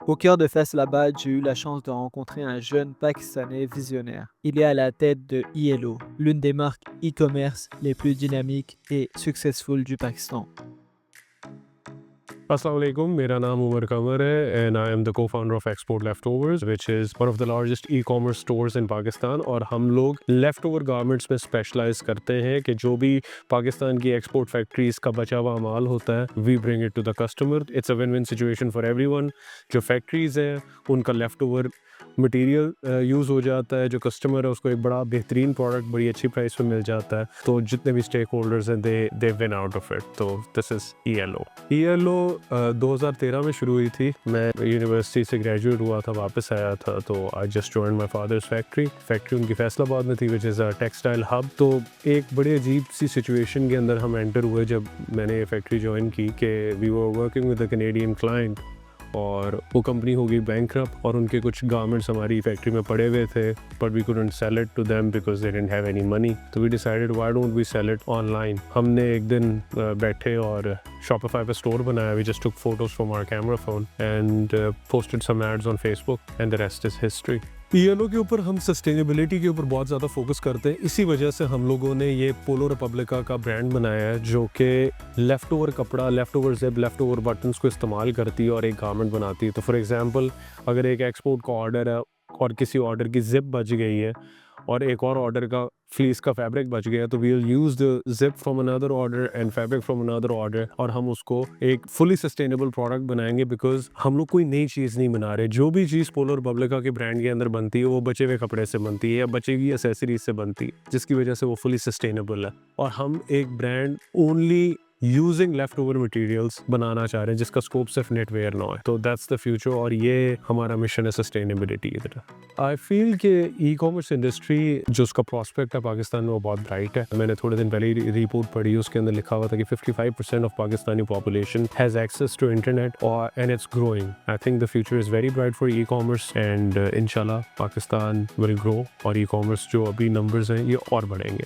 Au cœur de Faisalabad, j'ai eu la chance de rencontrer un jeune Pakistanais visionnaire. Il est à la tête de ILO, l'une des marques e-commerce les plus dynamiques et successful du Pakistan. Assalamu alaikum. मेरा नाम उमर कमर है and I am the co-founder of Export Leftovers, which is one of the largest e-commerce stores in Pakistan. और हम लोग leftover garments में specialize करते हैं कि जो भी पाकिस्तान की export factories का बचा हुआ माल होता है, we bring it to the customer. It's a win-win situation for everyone. जो factories हैं, उनका leftover मटेरियल यूज़ हो जाता है, जो कस्टमर है उसको एक बड़ा बेहतरीन प्रोडक्ट बड़ी अच्छी प्राइस पे मिल जाता है, तो जितने भी स्टेक होल्डर्स हैं they win out of it. तो दिस इज़ ईएलओ 2013 में शुरू हुई थी। मैं यूनिवर्सिटी से ग्रेजुएट हुआ था, वापस आया था, तो I just joined my father's factory उनकी फैसलाबाद में थी, which is a textile hub. तो एक बड़ी अजीब सी सिचुएशन के अंदर हम एंटर हुए जब मैंने ये फैक्ट्री ज्वाइन की कि we were working with a Canadian client, और वो कंपनी हो गई बैंकरप्ट और उनके कुछ गारमेंट्स हमारी फैक्ट्री में पड़े हुए थे, but we couldn't sell it to them because they didn't have any money. तो we decided why don't we sell it online. हमने एक दिन बैठे और शॉपिफाई पे स्टोर बनाया। We just took photos from our camera phone and posted some ads on Facebook and the rest is history. ELO के ऊपर हम सस्टेनेबिलिटी के ऊपर बहुत ज़्यादा फोकस करते हैं। इसी वजह से हम लोगों ने ये पोलो रिपब्लिका का ब्रांड बनाया है, जो कि लेफ़्ट ओवर कपड़ा, left over zip, left over buttons को इस्तेमाल करती है और एक गारमेंट बनाती है। तो फॉर एग्जांपल, अगर एक एक्सपोर्ट का ऑर्डर है और किसी ऑर्डर की ज़िप बच गई है और एक और ऑर्डर का फ्लीस का फैब्रिक बच गया, तो we will use the zip from another order and fabric from another order, और हम उसको एक फुली सस्टेनेबल प्रोडक्ट बनाएंगे। बिकॉज हम लोग कोई नई चीज़ नहीं बना रहे। जो भी चीज़ पोलो रिपब्लिका के ब्रांड के अंदर बनती है वो बचे हुए कपड़े से बनती है या बची हुई एसेसरीज से बनती है, जिसकी वजह से वो फुली सस्टेनेबल है। और हम एक brand only using left over materials बनाना चाह रहे हैं, जिसका स्कोप सिर्फ नेटवेयर ना हो। तो दैट्स द फ्यूचर, और ये हमारा मिशन है सस्टेनेबिलिटी की तरह। आई फील कि ई कॉमर्स इंडस्ट्री जो उसका प्रॉस्पेक्ट है पाकिस्तान में वो बहुत ब्राइट है। मैंने थोड़े दिन पहले ही रिपोर्ट पढ़ी, उसके अंदर लिखा हुआ था कि 55% of Pakistani population has access to internet और and it's growing. I think the future is very bright for ecommerce and इंशाल्लाह पाकिस्तान विल ग्रो, और ई कॉमर्स जो अभी नंबर्स हैं ये और बढ़ेंगे।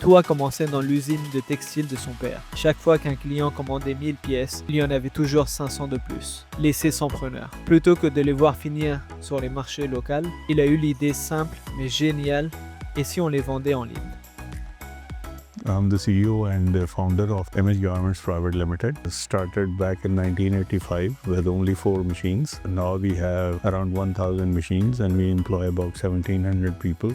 Tout a commencé dans l'usine de textile de son père. Chaque fois qu'un client commandait 1000 pièces, il y en avait toujours 500 de plus, laissés sans preneur. Plutôt que de les voir finir sur les marchés locaux, il a eu l'idée simple mais géniale, et si on les vendait en ligne? I'm the CEO and founder of Image Garments Private Limited. Started back in 1985 with only 4 machines. Now we have around 1,000 machines and we employ about 1,700 people.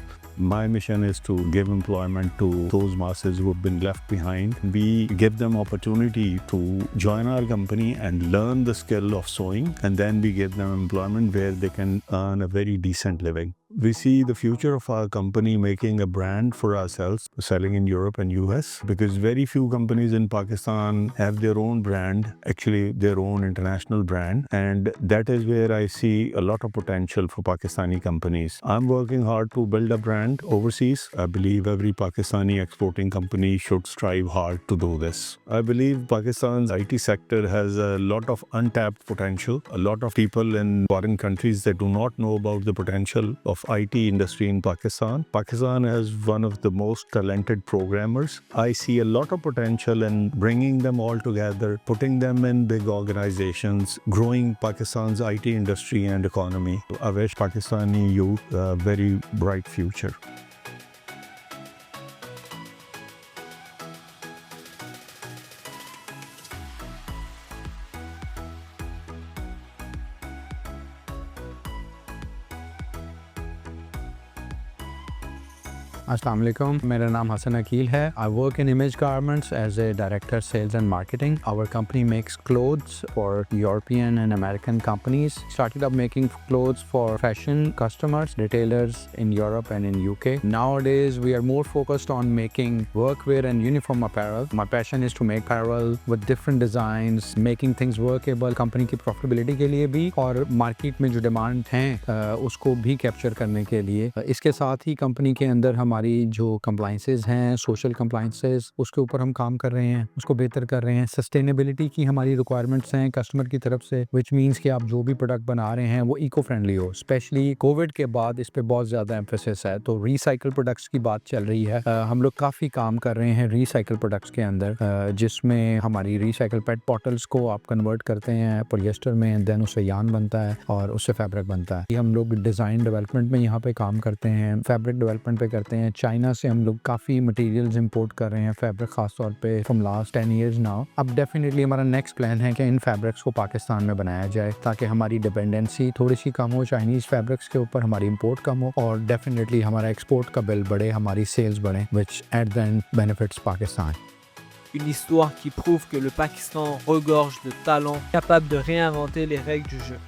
My mission is to give employment to those masses who have been left behind. We give them opportunity to join our company and learn the skill of sewing, and then we give them employment where they can earn a very decent living. We see the future of our company making a brand for ourselves, selling in Europe and US, because very few companies in Pakistan have their own brand, actually their own international brand, and that is where I see a lot of potential for Pakistani companies. I'm working hard to build a brand overseas. I believe every Pakistani exporting company should strive hard to do this. I believe Pakistan's IT sector has a lot of untapped potential. A lot of people in foreign countries that do not know about the potential of IT industry in Pakistan. Pakistan has one of the most talented programmers. I see a lot of potential in bringing them all together, putting them in big organizations, growing Pakistan's IT industry and economy. I wish Pakistani youth a very bright future. अस्सलाम वालेकुम, मेरा नाम हसन अकील है। I work in Image Garments as a director sales and marketing. Our company makes clothes for European and American companies. Started up making clothes for fashion customers, retailers in Europe and in UK. Nowadays we are more focused on making workwear and uniform apparel. My passion is to make apparel with different designs, making things workable, company की profitability के लिए भी और market में जो demand हैं उसको भी capture करने के लिए। इसके साथ ही company के अंदर हमारी हमारी जो कंप्लाइंसेस हैं, सोशल कंप्लाइंसेस, उसके ऊपर हम काम कर रहे हैं, उसको बेहतर कर रहे हैं। सस्टेनेबिलिटी की हमारी रिक्वायरमेंट्स हैं कस्टमर की तरफ से, विच मीन्स कि आप जो भी प्रोडक्ट बना रहे हैं वो इको फ्रेंडली हो। स्पेशली कोविड के बाद इस पे बहुत ज़्यादा एम्फेसिस है, तो रिसाइकल प्रोडक्ट्स की बात चल रही है। हम लोग काफ़ी काम कर रहे हैं रिसाइकल प्रोडक्ट्स के अंदर, जिसमें हमारी रिसाइकल पेट बॉटल्स को आप कन्वर्ट करते हैं पॉलिएस्टर में, देन उससे यान बनता है और उससे फैब्रिक बनता है। हम लोग डिज़ाइन डेवलपमेंट में यहाँ पे काम करते हैं, फैब्रिक डेवलपमेंट पे करते हैं। चाइना से हम लोग काफ़ी मटेरियल्स इंपोर्ट कर रहे हैं फैब्रिक, खास तौर पे फ्रॉम लास्ट 10 ईयर्स नाउ। अब डेफिनेटली हमारा नेक्स्ट प्लान है कि इन फैब्रिक्स को पाकिस्तान में बनाया जाए ताकि हमारी डिपेंडेंसी थोड़ी सी कम हो चाइनीज़ फैब्रिक्स के ऊपर, हमारी इंपोर्ट कम हो और डेफिनेटली हमारा एक्सपोर्ट का बिल बढ़े, हमारी सेल्स बढ़े, which at the end benefits Pakistan. Une histoire qui prouve que le Pakistan regorge de talents capables de réinventer les règles du jeu.